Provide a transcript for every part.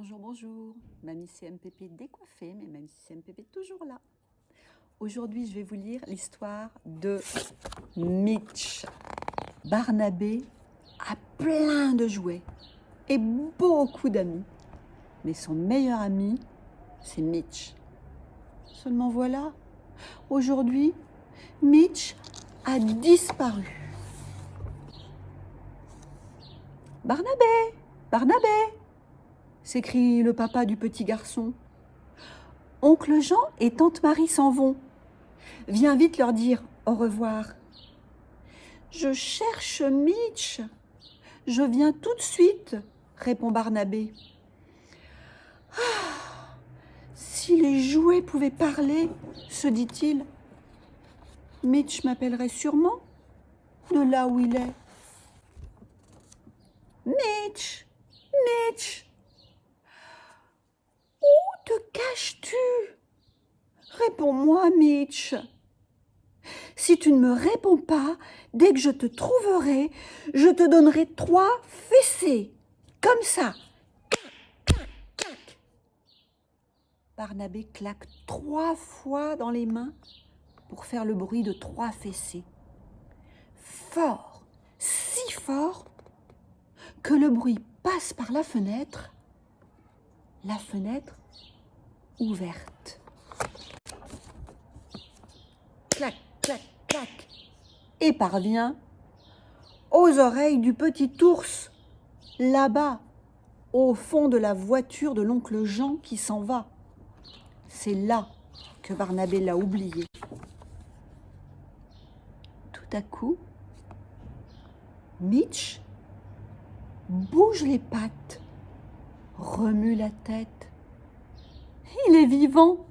Bonjour, bonjour. Mamie CMPP décoiffée, mais Mamie CMPP toujours là. Aujourd'hui, je vais vous lire l'histoire de Mitch. Barnabé a plein de jouets et beaucoup d'amis. Mais son meilleur ami, c'est Mitch. Seulement voilà, aujourd'hui, Mitch a disparu. Barnabé, Barnabé, s'écrie le papa du petit garçon. Oncle Jean et tante Marie s'en vont. Viens vite leur dire au revoir. Je cherche Mitch. Je viens tout de suite, répond Barnabé. Ah, si les jouets pouvaient parler, se dit-il, Mitch m'appellerait sûrement de là où il est. Mitch, Mitch, où te caches-tu? Réponds-moi, Mitch. Si tu ne me réponds pas, dès que je te trouverai, je te donnerai 3 fessées. Comme ça. Clac, clac. Barnabé claque 3 fois dans les mains pour faire le bruit de 3 fessées. Fort, si fort, que le bruit passe par la fenêtre ouverte. Clac, clac, clac, et parvient aux oreilles du petit ours, là-bas, au fond de la voiture de l'oncle Jean qui s'en va. C'est là que Barnabé l'a oublié. Tout à coup, Mitch bouge les pattes, remue la tête. Il est vivant.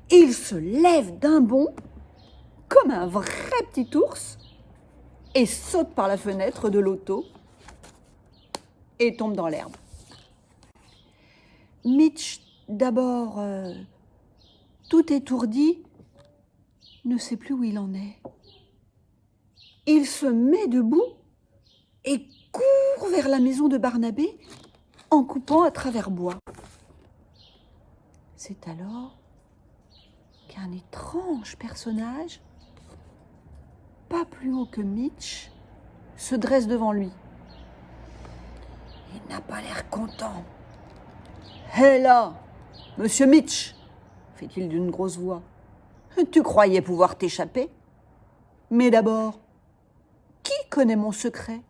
Il se lève d'un bond, comme un vrai petit ours, et saute par la fenêtre de l'auto et tombe dans l'herbe. Mitch, d'abord tout étourdi, ne sait plus où il en est. Il se met debout et court vers la maison de Barnabé en coupant à travers bois. C'est alors qu'un étrange personnage, pas plus haut que Mitch, se dresse devant lui. Il n'a pas l'air content. « Hé là, monsieur Mitch !» fait-il d'une grosse voix. « Tu croyais pouvoir t'échapper ? Mais d'abord, qui connaît mon secret ?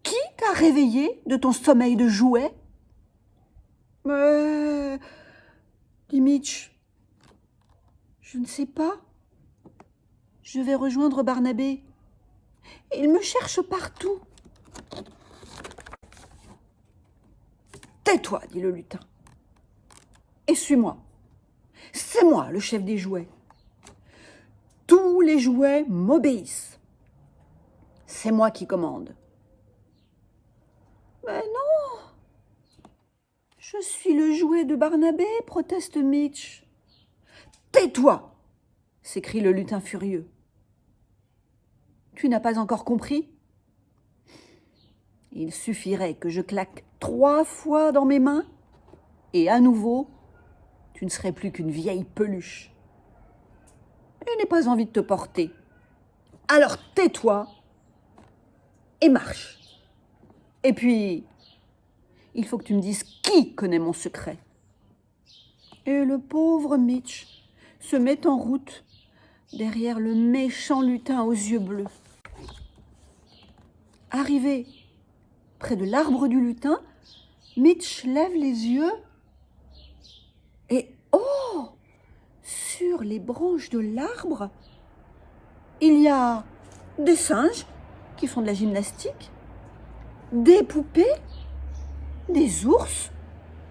Qui t'a réveillé de ton sommeil de jouet ? » « Mais, dit Mitch, je ne sais pas. Je vais rejoindre Barnabé. Il me cherche partout. » « Tais-toi, dit le lutin. Et suis-moi. C'est moi le chef des jouets. Tous les jouets m'obéissent. C'est moi qui commande. » « Mais non, je suis le jouet de Barnabé, proteste Mitch. »« Tais-toi !» s'écrie le lutin furieux. « Tu n'as pas encore compris ? Il suffirait que je claque 3 fois dans mes mains et à nouveau, tu ne serais plus qu'une vieille peluche. Je n'ai pas envie de te porter. Alors tais-toi et marche. Et puis, il faut que tu me dises qui connaît mon secret. » Et le pauvre Mitch se met en route derrière le méchant lutin aux yeux bleus. Arrivé près de l'arbre du lutin, Mitch lève les yeux et oh, sur les branches de l'arbre, il y a des singes qui font de la gymnastique, des poupées, des ours,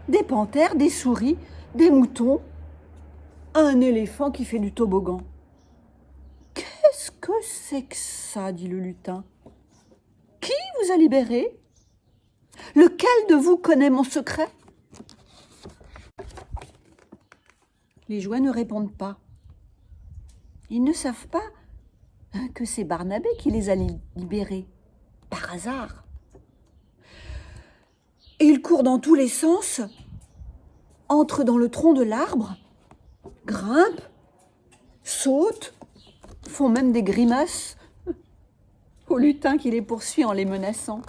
des panthères, des souris, des moutons, un éléphant qui fait du toboggan. « Qu'est-ce que c'est que ça ?» dit le lutin. « Qui vous a libéré ? Lequel de vous connaît mon secret ?» Les jouets ne répondent pas. Ils ne savent pas que c'est Barnabé qui les a libérés, par hasard. Et il court dans tous les sens, entre dans le tronc de l'arbre, grimpe, saute, font même des grimaces au lutin qui les poursuit en les menaçant.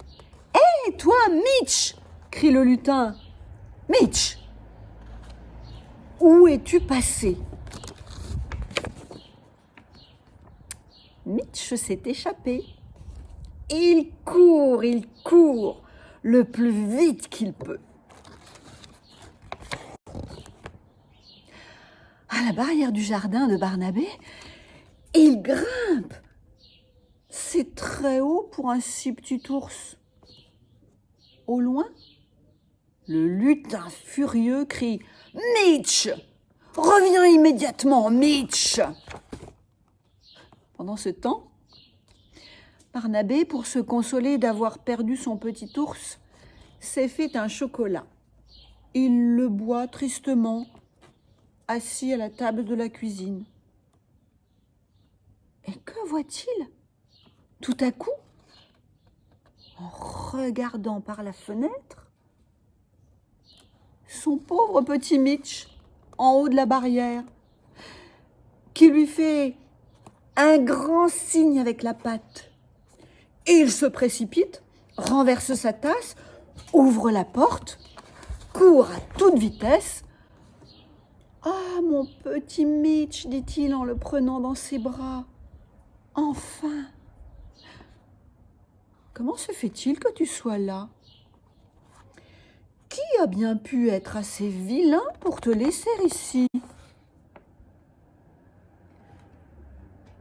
« Hé, toi, Mitch !» crie le lutin. « Mitch, où es-tu passé ?» Mitch s'est échappé. Il court le plus vite qu'il peut. À la barrière du jardin de Barnabé, il grimpe. C'est très haut pour un si petit ours. Au loin, le lutin furieux crie « Mitch, reviens immédiatement, Mitch !» Pendant ce temps, Barnabé, pour se consoler d'avoir perdu son petit ours, s'est fait un chocolat. Il le boit tristement, assis à la table de la cuisine. Et que voit-il ? Tout à coup, en regardant par la fenêtre, son pauvre petit Mitch, en haut de la barrière, qui lui fait un grand signe avec la patte. Et il se précipite, renverse sa tasse, ouvre la porte, court à toute vitesse. « Ah, mon petit Mitch !» dit-il en le prenant dans ses bras. « Enfin ! Comment se fait-il que tu sois là ? Qui a bien pu être assez vilain pour te laisser ici ?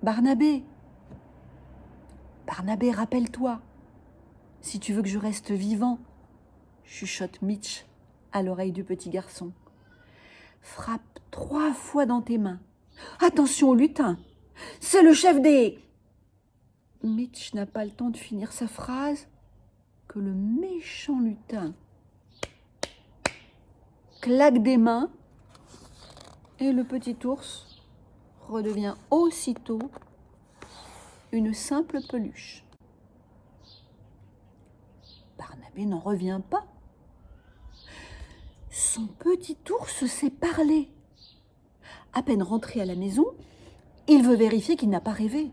Barnabé, rappelle-toi, si tu veux que je reste vivant, chuchote Mitch à l'oreille du petit garçon. Frappe 3 fois dans tes mains. Attention au lutin, c'est le chef des... Mitch n'a pas le temps de finir sa phrase que le méchant lutin claque des mains et le petit ours redevient aussitôt une simple peluche. Barnabé n'en revient pas. Son petit ours sait parler. À peine rentré à la maison, il veut vérifier qu'il n'a pas rêvé.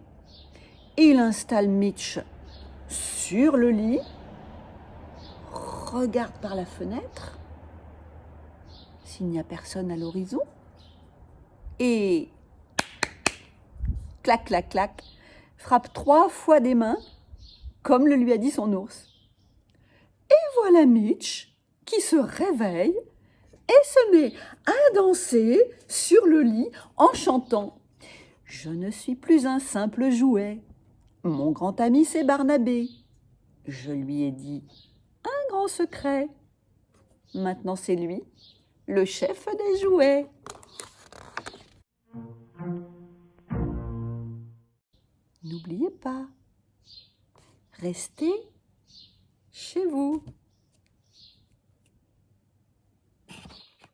Il installe Mitch sur le lit, regarde par la fenêtre s'il n'y a personne à l'horizon et clac, clac, clac, frappe 3 fois des mains comme le lui a dit son ours. Et voilà Mitch qui se réveille et se met à danser sur le lit en chantant « Je ne suis plus un simple jouet. Mon grand ami, c'est Barnabé. Je lui ai dit un grand secret. Maintenant, c'est lui, le chef des jouets. » N'oubliez pas, restez chez vous.